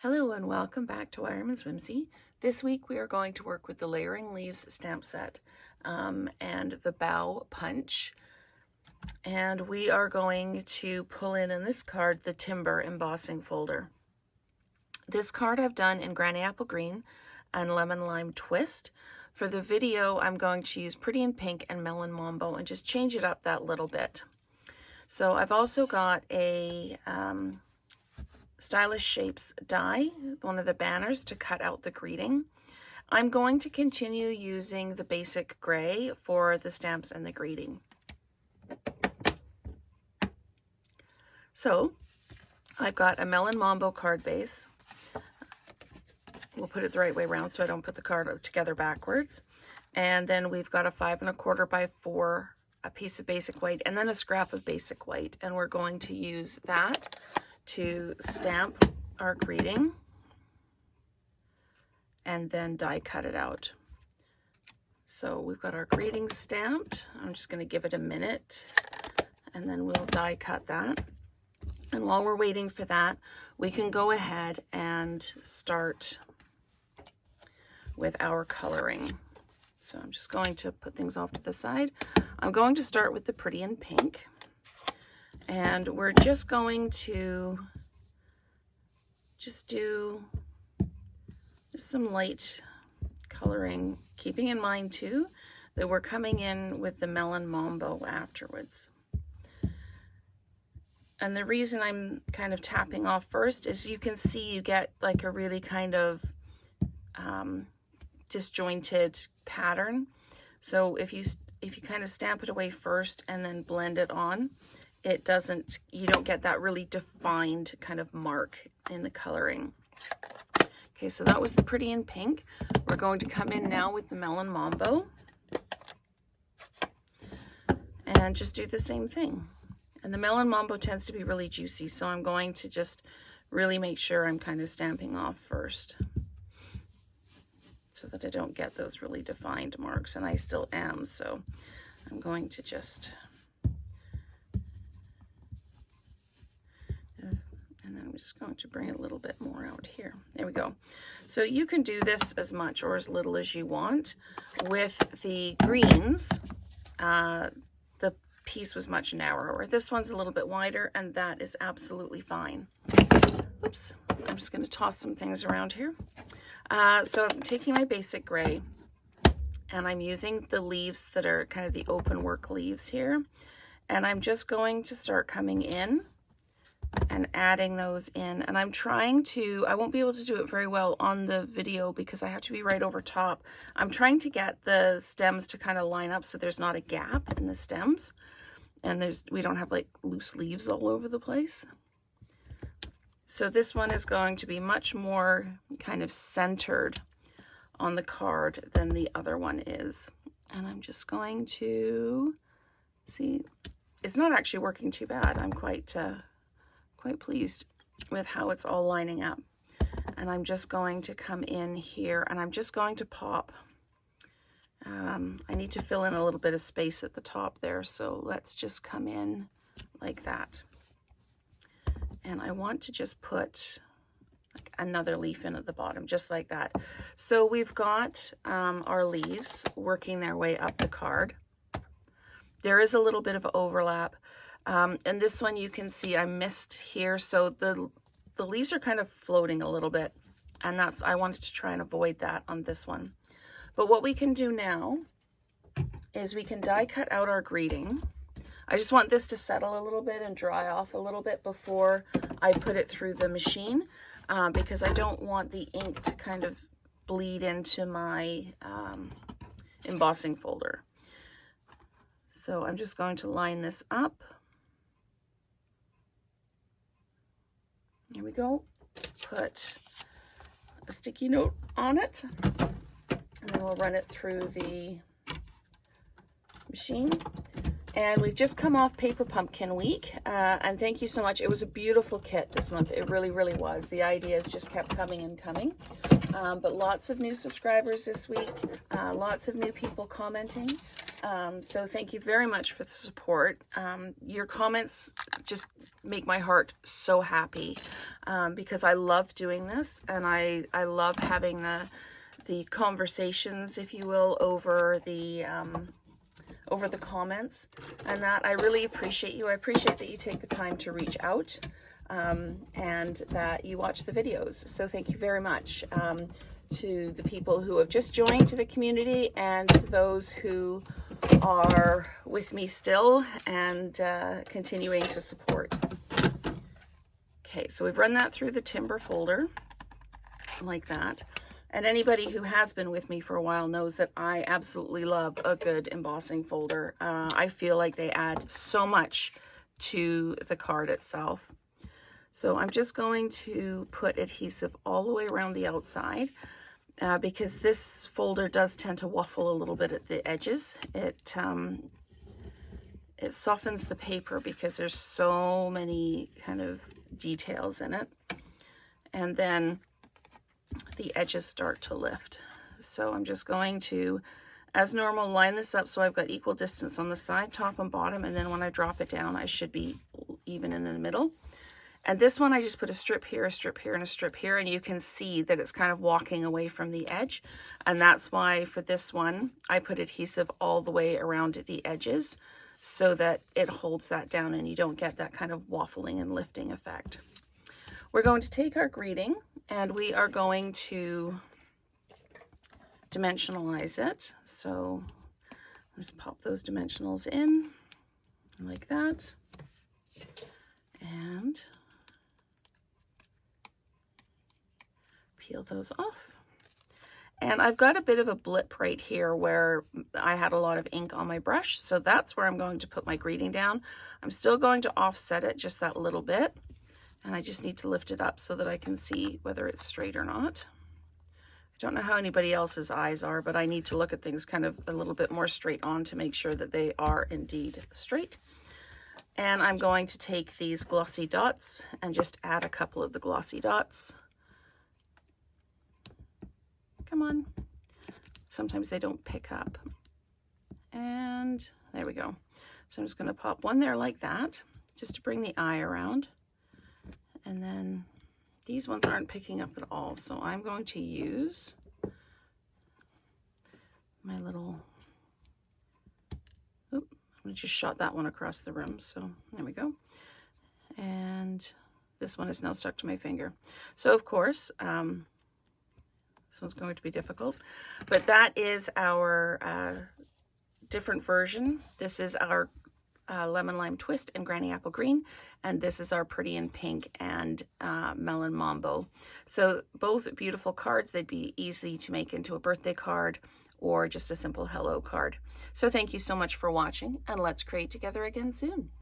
Hello and welcome back to Wireman's Whimsy. This week we are going to work with the Layering Leaves stamp set and the bow punch. And we are going to pull in this card the Timber embossing folder. This card I've done in Granny Apple Green and Lemon Lime Twist. For the video I'm going to use Pretty in Pink and Melon Mambo and just change it up that little bit. So I've also got a Stylish Shapes die, one of the banners to cut out the greeting. I'm going to continue using the basic gray for the stamps and the greeting. So I've got a Melon Mambo card base. We'll put it the right way around so I don't put the card together backwards. And then we've got a 5 1/4 by 4, a piece of basic white, and then a scrap of basic white. And we're going to use that to stamp our greeting and then die cut it out. So we've got our greeting stamped. I'm just going to give it a minute and then we'll die cut that. And while we're waiting for that, we can go ahead and start with our coloring. So I'm just going to put things off to the side. I'm going to start with the Pretty in Pink. And we're just going to do some light coloring, keeping in mind too that we're coming in with the Melon Mambo afterwards. And the reason I'm kind of tapping off first is you can see you get like a really kind of disjointed pattern. So if you kind of stamp it away first and then blend it on, you don't get that really defined kind of mark in the coloring. Okay, so that was the Pretty in Pink. We're going to come in now with the Melon Mambo and just do the same thing. And the Melon Mambo tends to be really juicy, so I'm going to just really make sure I'm kind of stamping off first so that I don't get those really defined marks, and I still am, so I'm going to just... just going to bring a little bit more out here. There we go. So you can do this as much or as little as you want. With the greens, the piece was much narrower. This one's a little bit wider, and that is absolutely fine. Oops, I'm just going to toss some things around here. So I'm taking my basic gray, and I'm using the leaves that are kind of the open work leaves here. And I'm just going to start coming in and adding those in, and I'm trying to, I won't be able to do it very well on the video because I have to be right over top. I'm trying to get the stems to kind of line up so there's not a gap in the stems, and we don't have like loose leaves all over the place. So this one is going to be much more kind of centered on the card than the other one is. And I'm just going to see, it's not actually working too bad. I'm quite pleased with how it's all lining up. And I'm just going to come in here and I'm just going to pop. I need to fill in a little bit of space at the top there, so let's just come in like that. And I want to just put like another leaf in at the bottom, just like that. So we've got our leaves working their way up the card. There is a little bit of overlap. And this one you can see I missed here, so the leaves are kind of floating a little bit, and I wanted to try and avoid that on this one. But what we can do now is we can die cut out our greeting. I just want this to settle a little bit and dry off a little bit before I put it through the machine, because I don't want the ink to kind of bleed into my embossing folder. So I'm just going to line this up. Here we go. Put a sticky note on it, and then we'll run it through the machine. And we've just come off Paper Pumpkin Week, and thank you so much. It was a beautiful kit this month. It really, really was. The ideas just kept coming and coming. But lots of new subscribers this week, lots of new people commenting. So thank you very much for the support. Your comments just make my heart so happy, because I love doing this, and I love having the conversations, if you will, over the comments, and that I really appreciate you. I appreciate that you take the time to reach out, and that you watch the videos. So thank you very much to the people who have just joined the community, and to those who are with me still and continuing to support. Okay, so we've run that through the timber folder like that. And anybody who has been with me for a while knows that I absolutely love a good embossing folder. I feel like they add so much to the card itself. So I'm just going to put adhesive all the way around the outside, because this folder does tend to waffle a little bit at the edges. It softens the paper because there's so many kind of details in it. And then the edges start to lift. So I'm just going to, as normal, line this up so I've got equal distance on the side, top and bottom, and then when I drop it down, I should be even in the middle. And this one, I just put a strip here, a strip here, and a strip here, and you can see that it's kind of walking away from the edge. And that's why for this one, I put adhesive all the way around the edges so that it holds that down and you don't get that kind of waffling and lifting effect. We're going to take our greeting and we are going to dimensionalize it. So let's pop those dimensionals in like that. And peel those off. And I've got a bit of a blip right here where I had a lot of ink on my brush, so that's where I'm going to put my greeting down. I'm still going to offset it just that little bit, and I just need to lift it up so that I can see whether it's straight or not. I don't know how anybody else's eyes are, but I need to look at things kind of a little bit more straight on to make sure that they are indeed straight. And I'm going to take these glossy dots and just add a couple of the glossy dots. Come on. Sometimes they don't pick up. And there we go. So I'm just going to pop one there like that, just to bring the eye around. And then these ones aren't picking up at all, so I'm going to use my little, I'm going to just shot that one across the room. So there we go. And this one is now stuck to my finger. So of course, this one's going to be difficult, but that is our different version. This is our lemon lime twist and granny apple green, and this is our pretty in pink and melon mambo. So both beautiful cards. They'd be easy to make into a birthday card or just a simple hello card. So thank you so much for watching, and let's create together again soon.